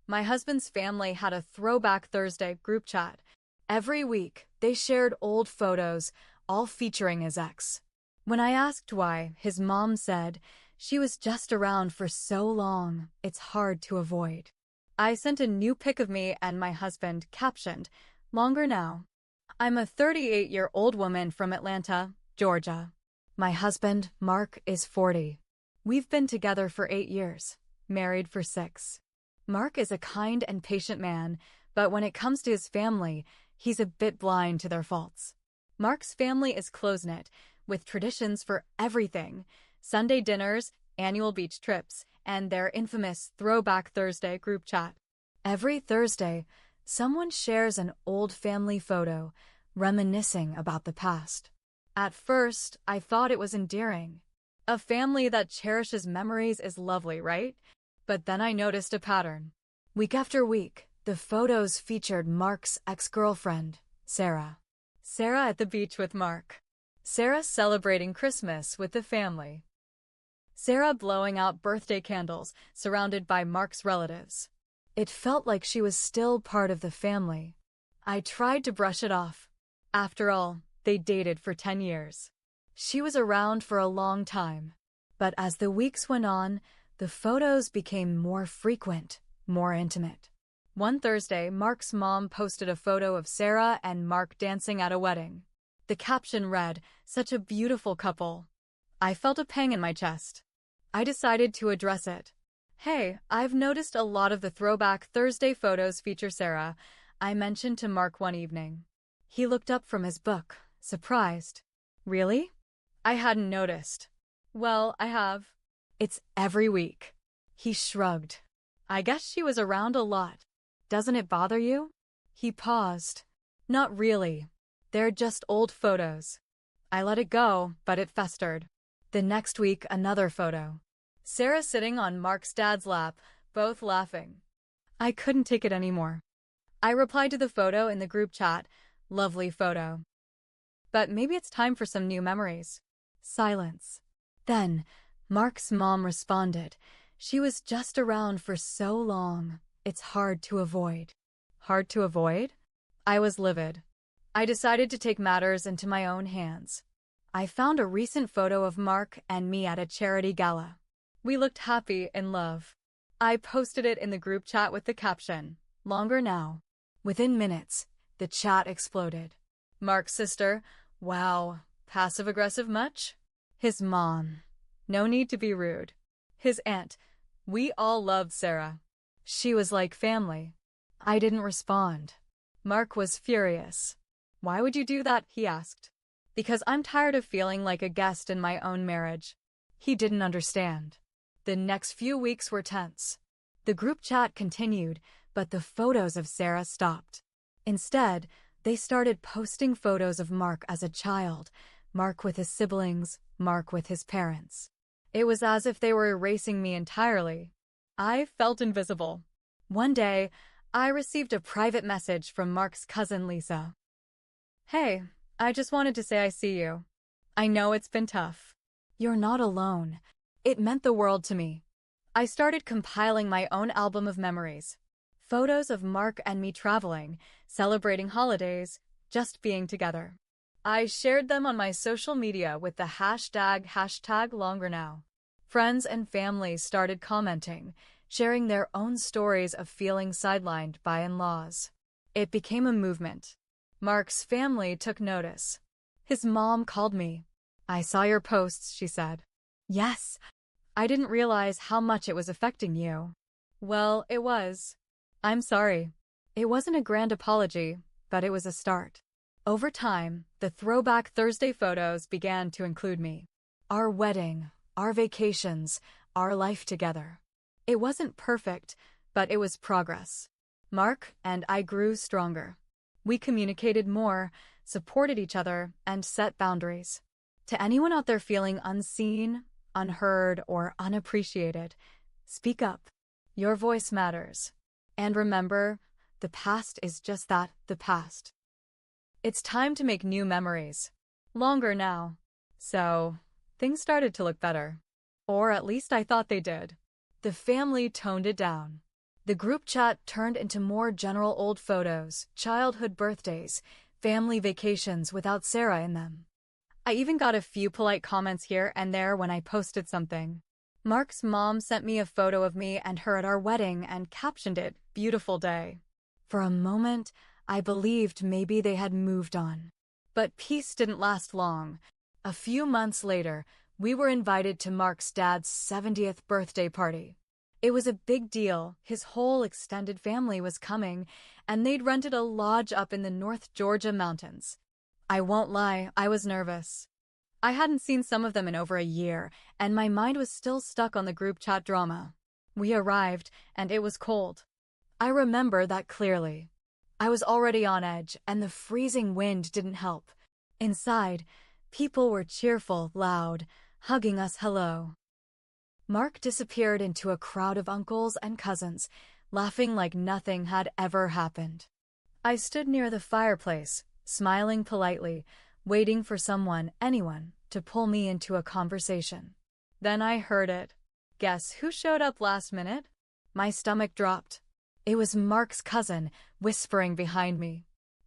My husband's family had a Throwback Thursday group chat. Every week, they shared old photos, all featuring his ex. When I asked why, his mom said, "She was just around for so long, it's hard to avoid." I sent a new pic of me and my husband, captioned, "Longer now." I'm a 38-year-old woman from Atlanta, Georgia. My husband, Mark, is 40. We've been together for 8 years, married for 6. Mark is a kind and patient man, but when it comes to his family, he's a bit blind to their faults. Mark's family is close-knit, with traditions for everything: Sunday dinners, annual beach trips, and their infamous Throwback Thursday group chat. Every Thursday, someone shares an old family photo, reminiscing about the past. At first, I thought it was endearing. A family that cherishes memories is lovely, right? But then I noticed a pattern. Week after week, the photos featured Mark's ex-girlfriend, Sarah. Sarah at the beach with Mark. Sarah celebrating Christmas with the family. Sarah blowing out birthday candles, surrounded by Mark's relatives. It felt like she was still part of the family. I tried to brush it off. After all, they dated for 10 years. She was around for a long time. But as the weeks went on, the photos became more frequent, more intimate. One Thursday, Mark's mom posted a photo of Sarah and Mark dancing at a wedding. The caption read, "Such a beautiful couple." I felt a pang in my chest. I decided to address it. "Hey, I've noticed a lot of the Throwback Thursday photos feature Sarah," I mentioned to Mark one evening. He looked up from his book, surprised. "Really?" I hadn't noticed. "Well, I have. It's every week." He shrugged. "I guess she was around a lot. Doesn't it bother you?" He paused. "Not really. They're just old photos." I let it go, but it festered. The next week, another photo. Sarah sitting on Mark's dad's lap, both laughing. I couldn't take it anymore. I replied to the photo in the group chat, "Lovely photo. But maybe it's time for some new memories." Silence. Then, Mark's mom responded, "She was just around for so long, it's hard to avoid." Hard to avoid? I was livid. I decided to take matters into my own hands. I found a recent photo of Mark and me at a charity gala. We looked happy in love. I posted it in the group chat with the caption, "Longer now." Within minutes, the chat exploded. Mark's sister, "Wow, passive-aggressive much?" His mom, "No need to be rude." His aunt, "We all loved Sarah. She was like family." I didn't respond. Mark was furious. "Why would you do that?" he asked. "Because I'm tired of feeling like a guest in my own marriage." He didn't understand. The next few weeks were tense. The group chat continued, but the photos of Sarah stopped. Instead, they started posting photos of Mark as a child, Mark with his siblings, Mark with his parents. It was as if they were erasing me entirely. I felt invisible. One day, I received a private message from Mark's cousin Lisa. "Hey, I just wanted to say I see you. I know it's been tough." "You're not alone." It meant the world to me. I started compiling my own album of memories. Photos of Mark and me traveling, celebrating holidays, just being together. I shared them on my social media with the hashtag #LongerNow. Friends and family started commenting, sharing their own stories of feeling sidelined by in-laws. It became a movement. Mark's family took notice. His mom called me. "I saw your posts," she said. "Yes. I didn't realize how much it was affecting you." "Well, it was. I'm sorry." It wasn't a grand apology, but it was a start. Over time, the Throwback Thursday photos began to include me. Our wedding, our vacations, our life together. It wasn't perfect, but it was progress. Mark and I grew stronger. We communicated more, supported each other, and set boundaries. To anyone out there feeling unseen, unheard, or unappreciated, speak up. Your voice matters. And remember, the past is just that, the past. It's time to make new memories. Longer now. So, things started to look better. Or at least I thought they did. The family toned it down. The group chat turned into more general old photos, childhood birthdays, family vacations without Sarah in them. I even got a few polite comments here and there when I posted something. Mark's mom sent me a photo of me and her at our wedding and captioned it, "Beautiful day." For a moment, I believed maybe they had moved on. But peace didn't last long. A few months later, we were invited to Mark's dad's 70th birthday party. It was a big deal. His whole extended family was coming, and they'd rented a lodge up in the North Georgia mountains. I won't lie, I was nervous. I hadn't seen some of them in over a year, and my mind was still stuck on the group chat drama. We arrived, and it was cold. I remember that clearly. I was already on edge, and the freezing wind didn't help. Inside, people were cheerful, loud, hugging us hello. Mark disappeared into a crowd of uncles and cousins, laughing like nothing had ever happened. I stood near the fireplace, smiling politely, waiting for someone, anyone, to pull me into a conversation. Then I heard it. Guess who showed up last minute? My stomach dropped. It was Mark's cousin, whispering behind me.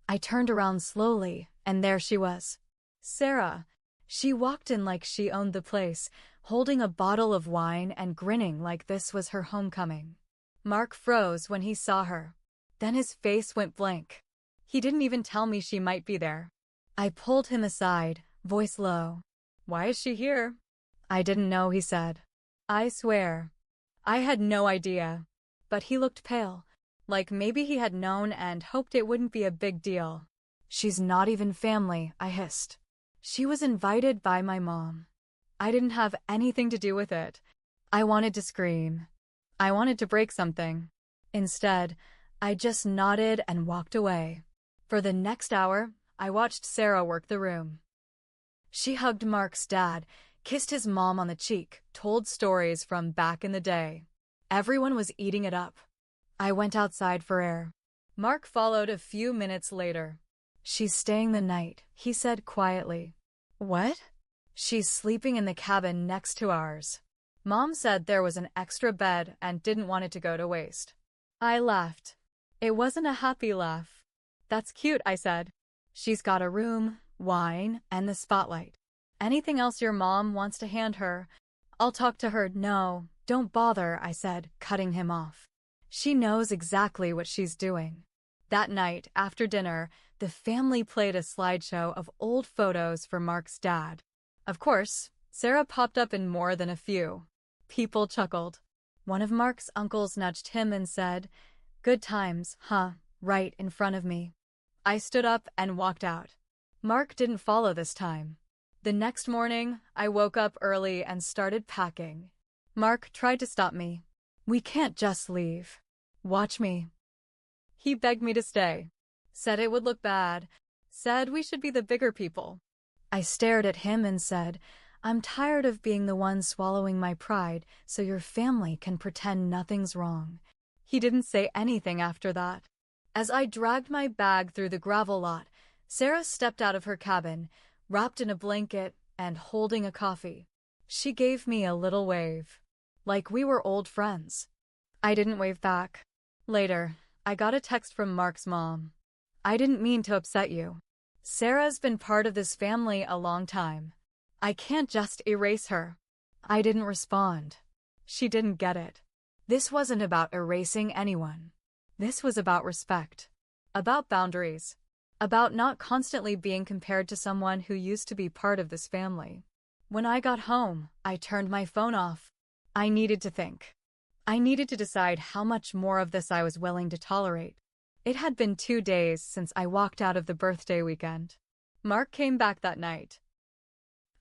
I turned around slowly, and there she was. Sarah. She walked in like she owned the place, holding a bottle of wine and grinning like this was her homecoming. Mark froze when he saw her. Then his face went blank. He didn't even tell me she might be there. I pulled him aside, voice low. "Why is she here?" "I didn't know," he said. I swear. I had no idea. But he looked pale, like maybe he had known and hoped it wouldn't be a big deal. "She's not even family," I hissed. "She was invited by my mom. I didn't have anything to do with it." I wanted to scream. I wanted to break something. Instead, I just nodded and walked away. For the next hour, I watched Sarah work the room. She hugged Mark's dad, kissed his mom on the cheek, told stories from back in the day. Everyone was eating it up. I went outside for air. Mark followed a few minutes later. "She's staying the night," he said quietly. "What?" "She's sleeping in the cabin next to ours. Mom said there was an extra bed and didn't want it to go to waste." I laughed. It wasn't a happy laugh. "That's cute," I said. "She's got a room, wine, and the spotlight. Anything else your mom wants to hand her? I'll talk to her." "No, don't bother," I said, cutting him off. "She knows exactly what she's doing." That night, after dinner, the family played a slideshow of old photos for Mark's dad. Of course, Sarah popped up in more than a few. People chuckled. One of Mark's uncles nudged him and said, "Good times, huh?" right in front of me. I stood up and walked out. Mark didn't follow this time. The next morning, I woke up early and started packing. Mark tried to stop me. "We can't just leave. Watch me." He begged me to stay. Said it would look bad. Said we should be the bigger people. I stared at him and said, "I'm tired of being the one swallowing my pride so your family can pretend nothing's wrong." He didn't say anything after that. As I dragged my bag through the gravel lot, Sarah stepped out of her cabin, wrapped in a blanket and holding a coffee. She gave me a little wave, like we were old friends. I didn't wave back. Later, I got a text from Mark's mom. "I didn't mean to upset you. Sarah's been part of this family a long time. I can't just erase her." I didn't respond. She didn't get it. This wasn't about erasing anyone. This was about respect. About boundaries. About not constantly being compared to someone who used to be part of this family. When I got home, I turned my phone off. I needed to think. I needed to decide how much more of this I was willing to tolerate. It had been 2 days since I walked out of the birthday weekend. Mark came back that night.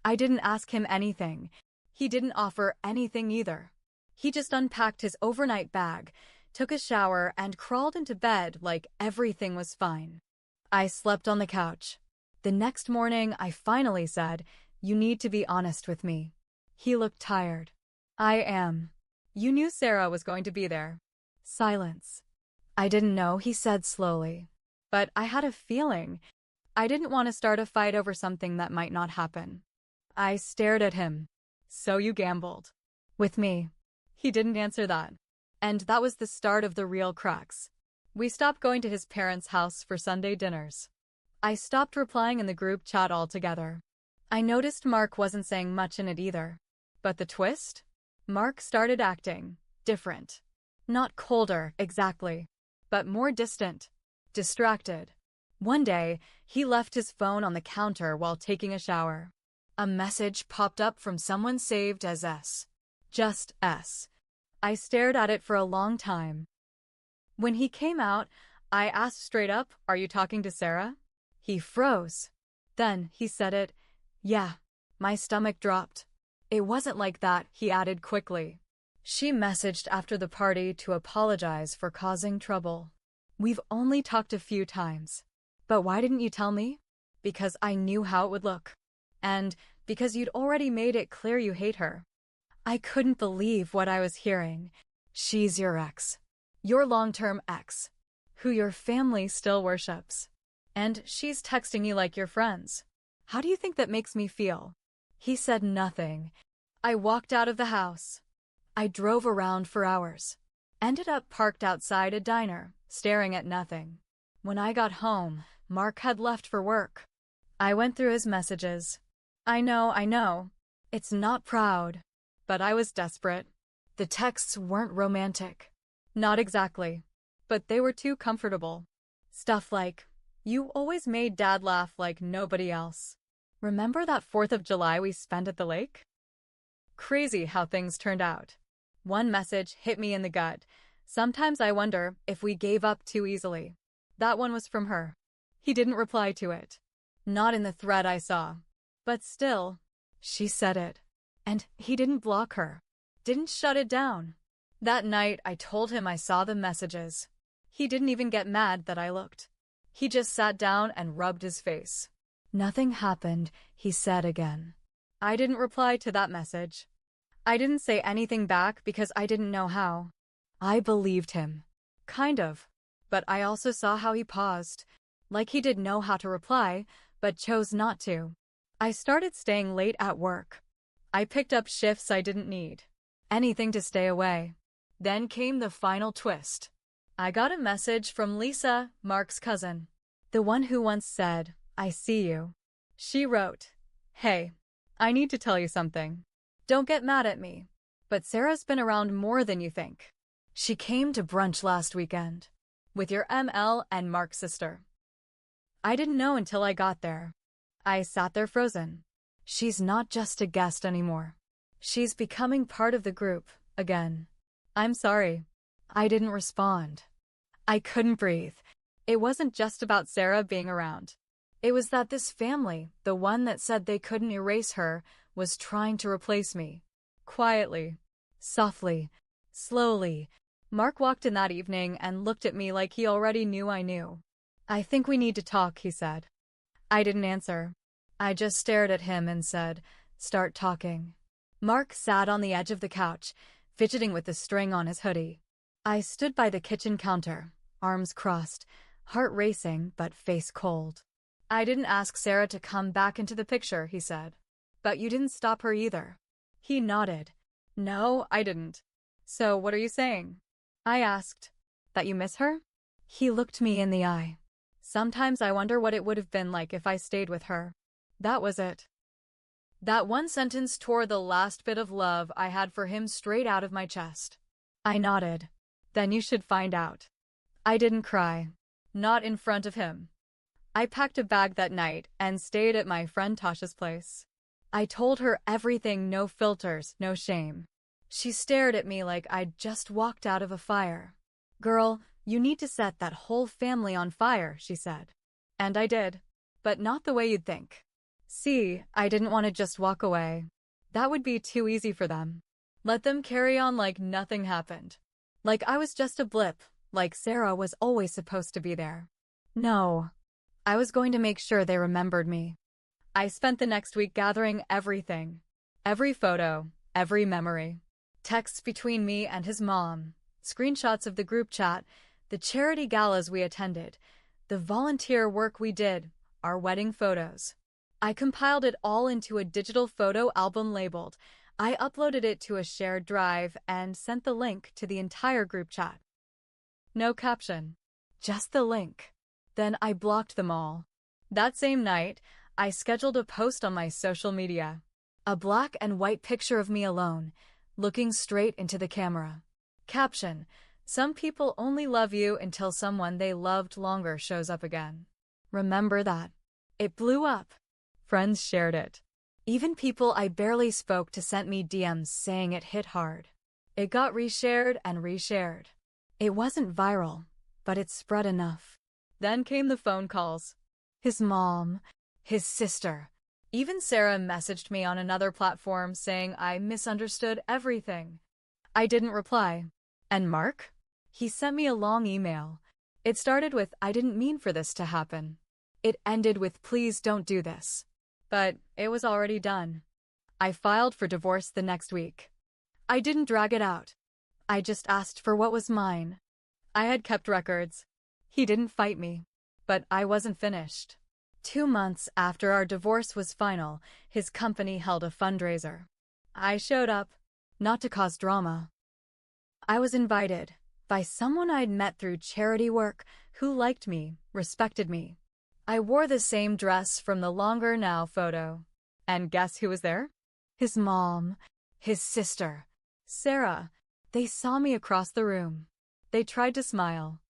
I didn't ask him anything. He didn't offer anything either. He just unpacked his overnight bag, took a shower, and crawled into bed like everything was fine. I slept on the couch. The next morning, I finally said, "You need to be honest with me." He looked tired. "I am." "You knew Sarah was going to be there." Silence. "I didn't know," he said slowly. "But I had a feeling. I didn't want to start a fight over something that might not happen." I stared at him. "So you gambled." "With me." He didn't answer that. And that was the start of the real cracks. We stopped going to his parents' house for Sunday dinners. I stopped replying in the group chat altogether. I noticed Mark wasn't saying much in it either. But the twist? Mark started acting different. Not colder, exactly, but more distant, distracted. One day, he left his phone on the counter while taking a shower. A message popped up from someone saved as S. Just S. I stared at it for a long time. When he came out, I asked straight up, "Are you talking to Sarah?" He froze. Then he said it. Yeah. My stomach dropped. It wasn't like that, he added quickly. She messaged after the party to apologize for causing trouble. We've only talked a few times. But why didn't you tell me? Because I knew how it would look. And because you'd already made it clear you hate her. I couldn't believe what I was hearing. She's your ex. Your long-term ex. Who your family still worships. And she's texting you like you're friends. How do you think that makes me feel? He said nothing. I walked out of the house. I drove around for hours. Ended up parked outside a diner, staring at nothing. When I got home, Mark had left for work. I went through his messages. I know. It's not proud. But I was desperate. The texts weren't romantic. Not exactly. But they were too comfortable. Stuff like, "You always made Dad laugh like nobody else. Remember that 4th of July we spent at the lake?" Crazy how things turned out. One message hit me in the gut. Sometimes I wonder if we gave up too easily. That one was from her. He didn't reply to it. Not in the thread I saw. But still, she said it. And he didn't block her. Didn't shut it down. That night, I told him I saw the messages. He didn't even get mad that I looked. He just sat down and rubbed his face. Nothing happened, he said again. I didn't reply to that message. I didn't say anything back because I didn't know how. I believed him. Kind of. But I also saw how he paused. Like he did know how to reply, but chose not to. I started staying late at work. I picked up shifts I didn't need. Anything to stay away. Then came the final twist. I got a message from Lisa, Mark's cousin. The one who once said, "I see you." She wrote, "Hey, I need to tell you something. Don't get mad at me, but Sarah's been around more than you think. She came to brunch last weekend. With your ML and Mark's sister." I didn't know until I got there. I sat there frozen. She's not just a guest anymore. She's becoming part of the group, again. I'm sorry. I didn't respond. I couldn't breathe. It wasn't just about Sarah being around. It was that this family, the one that said they couldn't erase her, was trying to replace me. Quietly, softly, slowly. Mark walked in that evening and looked at me like he already knew I knew. "I think we need to talk," he said. I didn't answer. I just stared at him and said, "Start talking." Mark sat on the edge of the couch, fidgeting with the string on his hoodie. I stood by the kitchen counter, arms crossed, heart racing but face cold. "I didn't ask Sarah to come back into the picture," he said. "But you didn't stop her either." He nodded. "No, I didn't." "So what are you saying?" I asked. "That you miss her?" He looked me in the eye. "Sometimes I wonder what it would have been like if I stayed with her." That was it. That one sentence tore the last bit of love I had for him straight out of my chest. I nodded. "Then you should find out." I didn't cry. Not in front of him. I packed a bag that night and stayed at my friend Tasha's place. I told her everything, no filters, no shame. She stared at me like I'd just walked out of a fire. "Girl, you need to set that whole family on fire," she said. And I did. But not the way you'd think. See, I didn't want to just walk away. That would be too easy for them. Let them carry on like nothing happened. Like I was just a blip, like Sarah was always supposed to be there. No. I was going to make sure they remembered me. I spent the next week gathering everything. Every photo, every memory. Texts between me and his mom, screenshots of the group chat, the charity galas we attended, the volunteer work we did, our wedding photos. I compiled it all into a digital photo album labeled, I uploaded it to a shared drive and sent the link to the entire group chat. No caption, just the link. Then I blocked them all. That same night, I scheduled a post on my social media. A black and white picture of me alone, looking straight into the camera. Caption: some people only love you until someone they loved longer shows up again. Remember that. It blew up. Friends shared it. Even people I barely spoke to sent me DMs saying it hit hard. It got reshared and reshared. It wasn't viral, but it spread enough. Then came the phone calls. His mom, his sister. Even Sarah messaged me on another platform saying I misunderstood everything. I didn't reply. And Mark? He sent me a long email. It started with, "I didn't mean for this to happen." It ended with, "Please don't do this." But it was already done. I filed for divorce the next week. I didn't drag it out. I just asked for what was mine. I had kept records. He didn't fight me. But I wasn't finished. 2 months after our divorce was final, his company held a fundraiser. I showed up, not to cause drama. I was invited by someone I'd met through charity work who liked me, respected me. I wore the same dress from the Longer Now photo. And guess who was there? His mom, his sister, Sarah. They saw me across the room. They tried to smile.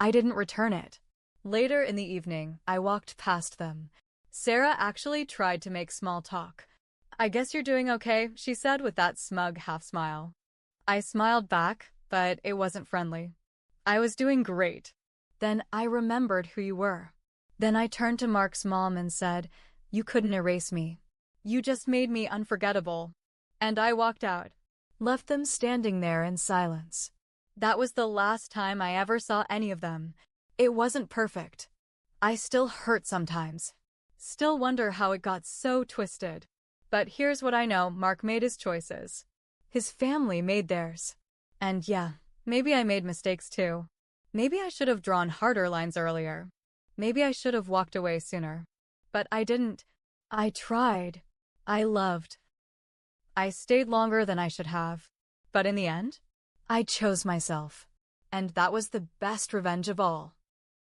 I didn't return it. Later in the evening, I walked past them. Sarah actually tried to make small talk. "I guess you're doing okay," she said with that smug half-smile. I smiled back, but it wasn't friendly. "I was doing great." Then I remembered who you were. Then I turned to Mark's mom and said, "You couldn't erase me. You just made me unforgettable." And I walked out. Left them standing there in silence. That was the last time I ever saw any of them. It wasn't perfect. I still hurt sometimes. Still wonder how it got so twisted. But here's what I know: Mark made his choices. His family made theirs. And yeah, maybe I made mistakes too. Maybe I should have drawn harder lines earlier. Maybe I should have walked away sooner. But I didn't. I tried. I loved. I stayed longer than I should have. But in the end, I chose myself. And that was the best revenge of all.